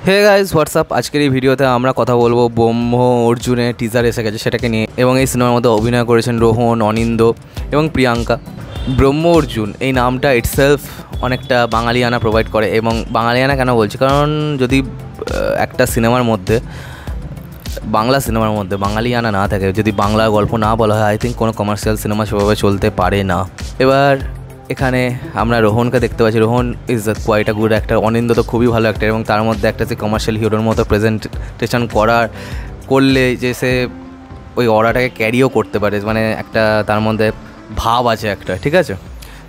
Hey guys WhatsApp. আজকের এই ভিডিওতে আমরা কথা বলবো ব্রহ্ম অর্জুনের টিজার এসে গেছে সেটাকে নিয়ে, এবং এই সিনেমার মধ্যে অভিনয় করেছেন রোহন, অনিন্দ এবং প্রিয়াঙ্কা। ব্রহ্ম অর্জুন এই নামটা ইটসেলফ অনেকটা বাঙালিয়ানা প্রোভাইড করে, এবং বাঙালিয়ানা কেন বলছি, কারণ যদি একটা সিনেমার মধ্যে বাংলা সিনেমার মধ্যে বাঙালিয়ানা না থাকে, যদি বাংলা গল্প না বলা হয়, আই থিঙ্ক কোনো কমার্শিয়াল সিনেমা সেভাবে চলতে পারে না। এবার এখানে আমরা রোহনকে দেখতে পাচ্ছি। Rohan is quite a good actor. Anindya তো খুবই ভালো অ্যাক্টার, এবং তার মধ্যে একটা যে কমার্শিয়াল হিরোর মতো প্রেজেন্টেশন করলে যে সে ওই অরাটাকে ক্যারিও করতে পারে, মানে একটা তার মধ্যে ভাব আছে একটা, ঠিক আছে।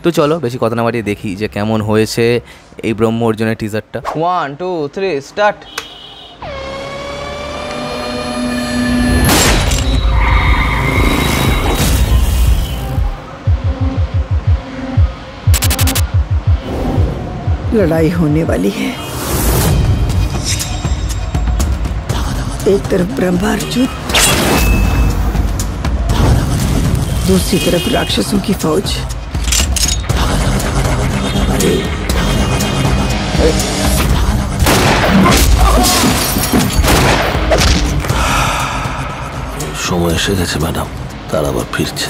তো চলো বেশি কথা না বাড়িয়ে দেখি যে কেমন হয়েছে এই ব্রহ্ম অর্জুনের টিজারটা। 1 2 3 স্টার্ট। लड़ाई होने वाली है। एक तरफ ब्रह्मार्जुन, दूसरी तरफ राक्षसों की फौज। সময় এসে গেছে ম্যাডাম, তারা আবার ফিরছে।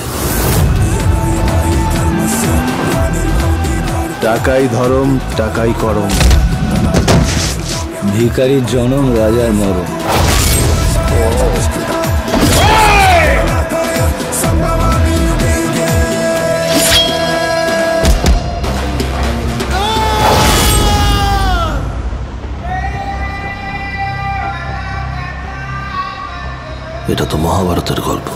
টাকাই ধরম, টাকাই করম, ভিখারির জনম, রাজার মরণ। এটা তো মহাভারতের গল্প।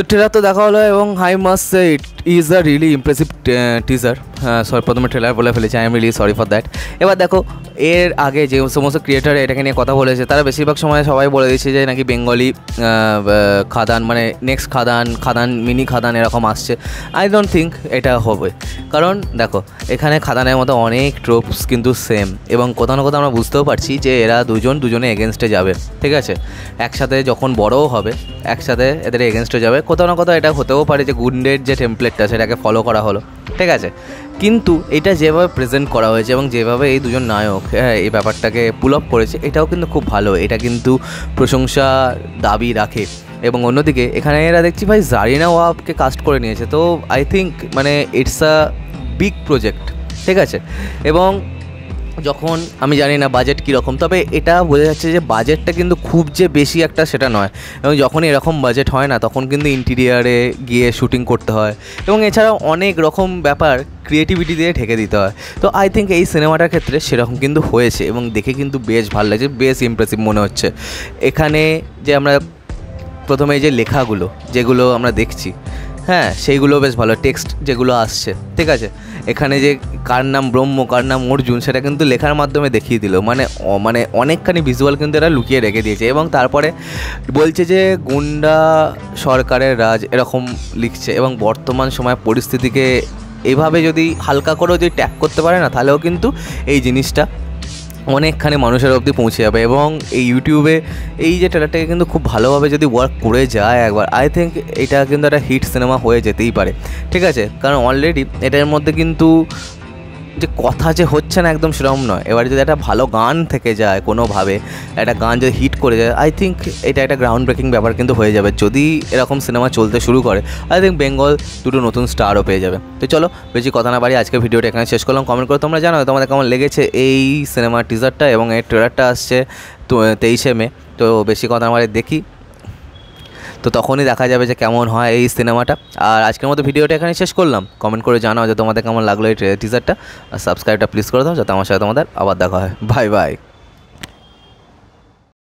তো ট্রেলার তো দেখা হলো, এবং I must say it is a really impressive teaser. Sorry, প্রথমে ট্রেলার বলে ফেলেছি, I am really sorry for that. এবার দেখো, এর আগে যে সমস্ত ক্রিয়েটার এটাকে নিয়ে কথা বলেছে, তারা বেশিরভাগ সময় সবাই বলে দিচ্ছে যে নাকি বেঙ্গলি খাদান, মানে নেক্সট খাদান মিনি খাদান এরকম আসছে। আই ডোন্ট থিঙ্ক এটা হবে, কারণ দেখো এখানে খাদানের মতো অনেক ট্রোপস কিন্তু সেম, এবং কোথাও না কোথাও আমরা বুঝতেও পারছি যে এরা দুজনে এগেনস্টে যাবে, ঠিক আছে। একসাথে যখন বড়ও হবে একসাথে এদের এগেনস্টে যাবে। কোথাও না কোথাও এটা হতেও পারে যে গুন্ডের যে টেমপ্লেটটা সেটাকে ফলো করা হলো, ঠিক আছে। কিন্তু এটা যেভাবে প্রেজেন্ট করা হয়েছে এবং যেভাবে এই দুজন নায়ক এই ব্যাপারটাকে পুল আপ করেছে, এটাও কিন্তু খুব ভালো, এটা কিন্তু প্রশংসা দাবি রাখে। এবং অন্যদিকে এখানে এরা দেখছি ভাই জারিনা ওয়াবকে কাস্ট করে নিয়েছে, তো আই থিঙ্ক মানে ইটস আ বিগ প্রজেক্ট, ঠিক আছে। এবং যখন আমি জানি না বাজেট কীরকম, তবে এটা বোঝা যাচ্ছে যে বাজেটটা কিন্তু খুব যে বেশি একটা সেটা নয়, এবং যখন এরকম বাজেট হয় না তখন কিন্তু ইন্টিরিয়ারে গিয়ে শ্যুটিং করতে হয়, এবং এছাড়াও অনেক রকম ব্যাপার ক্রিয়েটিভিটি দিয়ে ঢেকে দিতে হয়। তো আই থিঙ্ক এই সিনেমাটার ক্ষেত্রে সেরকম কিন্তু হয়েছে, এবং দেখে কিন্তু বেশ ভালো লাগছে, বেশ ইমপ্রেসিভ মনে হচ্ছে। এখানে যে আমরা প্রথমে এই যে লেখাগুলো যেগুলো আমরা দেখছি, হ্যাঁ সেইগুলো বেশ ভালো, টেক্সট যেগুলো আসছে, ঠিক আছে। এখানে যে কার নাম ব্রহ্ম কার নাম অর্জুন সেটা কিন্তু লেখার মাধ্যমে দেখিয়ে দিল, মানে অনেকখানি ভিজুয়াল কিন্তু এরা লুকিয়ে রেখে দিয়েছে। এবং তারপরে বলছে যে গুন্ডা সরকারের রাজ এরকম লিখছে, এবং বর্তমান সময় পরিস্থিতিকে এভাবে যদি হালকা করেও যদি ট্যাগ করতে পারে না, তাহলেও কিন্তু এই জিনিসটা অনেকখানি মানুষের অবধি পৌঁছে যাবে। এবং এই ইউটিউবে এই যে ট্রেলারটাকে কিন্তু খুব ভালোভাবে যদি ওয়ার্ক করে যায় একবার, আই থিঙ্ক এটা কিন্তু একটা হিট সিনেমা হয়ে যেতেই পারে, ঠিক আছে। কারণ অলরেডি এটার মধ্যে কিন্তু যে কথা যে হচ্ছে না একদম সেরকম নয়। এবার যদি একটা ভালো গান থেকে যায়, কোনোভাবে একটা গান যদি হিট করে যায়, আই থিঙ্ক এটা একটা গ্রাউন্ড ব্রেকিং ব্যাপার কিন্তু হয়ে যাবে। যদি এরকম সিনেমা চলতে শুরু করে, আই থিঙ্ক বেঙ্গল দুটো নতুন স্টারও পেয়ে যাবে। তো চলো বেশি কথা না বাড়িয়ে আজকের ভিডিওটা এখানে শেষ করলাম। কমেন্ট করে তোমরা জানাও তোমাদের কেমন লেগেছে এই সিনেমার টিজারটা, এবং এই ট্রেলারটা আসছে 23শে মে। তো বেশি কথা না বাড়িয়ে দেখি, তো তখনই দেখা যাবে যে কেমন হয় এই সিনেমাটা। আর আজকের মতো ভিডিওটা এখানে শেষ করলাম। কমেন্ট করে জানাও যে তোমাদের কেমন লাগলো এই টিজারটা, আর সাবস্ক্রাইবটা প্লিজ করে দাও যাতে আমার সাথে তোমাদের আবার দেখা হয়। Bye bye.